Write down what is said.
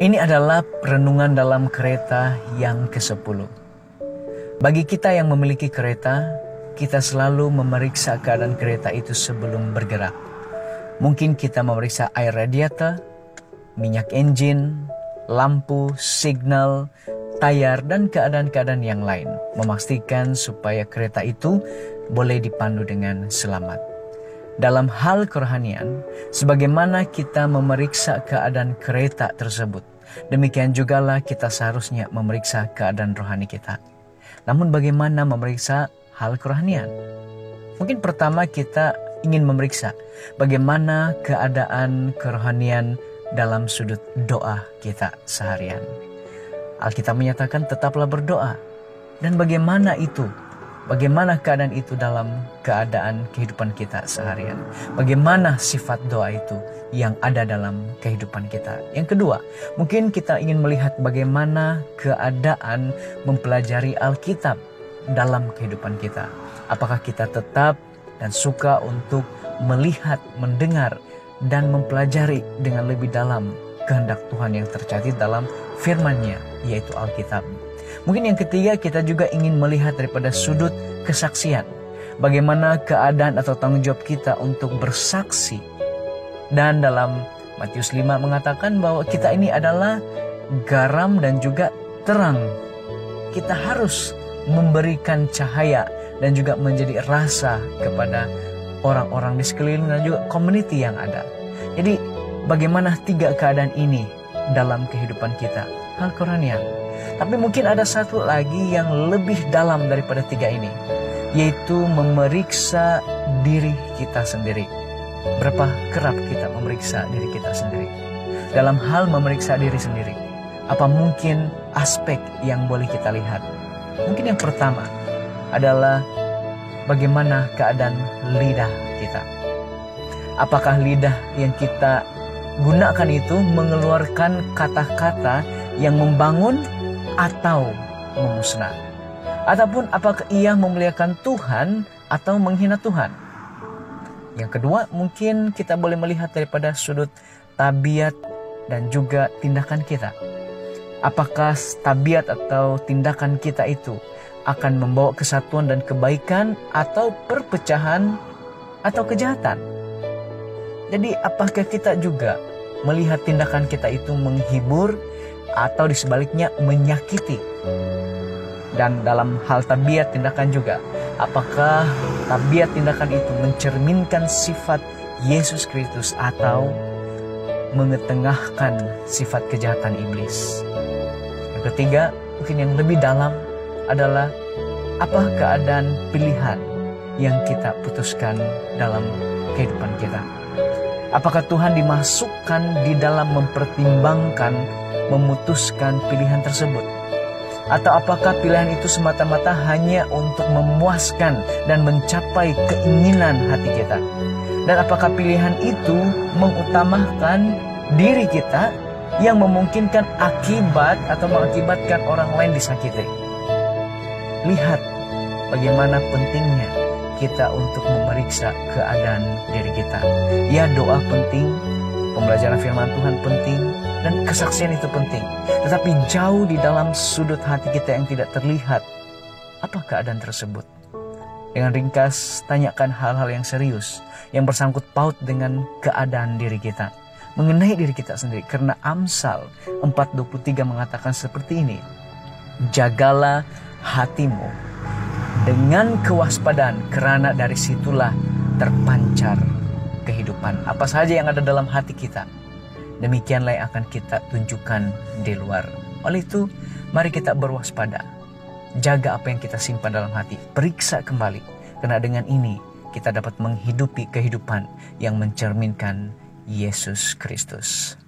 Ini adalah renungan dalam kereta yang ke-10. Bagi kita yang memiliki kereta, kita selalu memeriksa keadaan kereta itu sebelum bergerak. Mungkin kita memeriksa air radiator, minyak engine, lampu, signal, tayar, dan keadaan-keadaan yang lain. Memastikan supaya kereta itu boleh dipandu dengan selamat. Dalam hal kerohanian, sebagaimana kita memeriksa keadaan kereta tersebut, demikian jugalah kita seharusnya memeriksa keadaan rohani kita. Namun bagaimana memeriksa hal kerohanian? Mungkin pertama kita ingin memeriksa bagaimana keadaan kerohanian dalam sudut doa kita seharian. Alkitab menyatakan tetaplah berdoa. Dan bagaimana itu? Bagaimana keadaan itu dalam keadaan kehidupan kita seharian? Bagaimana sifat doa itu yang ada dalam kehidupan kita? Yang kedua, mungkin kita ingin melihat bagaimana keadaan mempelajari Alkitab dalam kehidupan kita. Apakah kita tetap dan suka untuk melihat, mendengar, dan mempelajari dengan lebih dalam kehendak Tuhan yang tercatat dalam firman-Nya, yaitu Alkitab. Mungkin yang ketiga, kita juga ingin melihat daripada sudut kesaksian. Bagaimana keadaan atau tanggung jawab kita untuk bersaksi. Dan dalam Matius 5 mengatakan bahwa kita ini adalah garam dan juga terang. Kita harus memberikan cahaya dan juga menjadi rasa kepada orang-orang di sekeliling dan juga community yang ada. Jadi bagaimana tiga keadaan ini dalam kehidupan kita? Hal kerohanian. Tapi mungkin ada satu lagi yang lebih dalam daripada tiga ini, yaitu memeriksa diri kita sendiri. Berapa kerap kita memeriksa diri kita sendiri? Dalam hal memeriksa diri sendiri, apa mungkin aspek yang boleh kita lihat? Mungkin yang pertama adalah bagaimana keadaan lidah kita. Apakah lidah yang kita gunakan itu mengeluarkan kata-kata yang membangun atau memusnah? Ataupun apakah ia memuliakan Tuhan atau menghina Tuhan? Yang kedua, mungkin kita boleh melihat daripada sudut tabiat dan juga tindakan kita. Apakah tabiat atau tindakan kita itu akan membawa kesatuan dan kebaikan atau perpecahan atau kejahatan? Jadi apakah kita juga melihat tindakan kita itu menghibur atau di sebaliknya menyakiti? Dan dalam hal tabiat tindakan juga, apakah tabiat tindakan itu mencerminkan sifat Yesus Kristus atau mengetengahkan sifat kejahatan iblis? Yang ketiga, mungkin yang lebih dalam adalah apa keadaan pilihan yang kita putuskan dalam kehidupan kita? Apakah Tuhan dimasukkan di dalam mempertimbangkan, memutuskan pilihan tersebut? Atau apakah pilihan itu semata-mata hanya untuk memuaskan dan mencapai keinginan hati kita? Dan apakah pilihan itu mengutamakan diri kita yang memungkinkan akibat atau mengakibatkan orang lain disakiti? Lihat bagaimana pentingnya kita untuk memeriksa keadaan diri kita. Ya, doa penting, pembelajaran firman Tuhan penting, dan kesaksian itu penting. Tetapi jauh di dalam sudut hati kita yang tidak terlihat, apa keadaan tersebut? Dengan ringkas, tanyakan hal-hal yang serius, yang bersangkut paut dengan keadaan diri kita, mengenai diri kita sendiri. Karena Amsal 4:23 mengatakan seperti ini, jagalah hatimu dengan kewaspadaan, karena dari situlah terpancar kehidupan. Apa saja yang ada dalam hati kita, demikianlah yang akan kita tunjukkan di luar. Oleh itu, mari kita berwaspada. Jaga apa yang kita simpan dalam hati. Periksa kembali. Karena dengan ini kita dapat menghidupi kehidupan yang mencerminkan Yesus Kristus.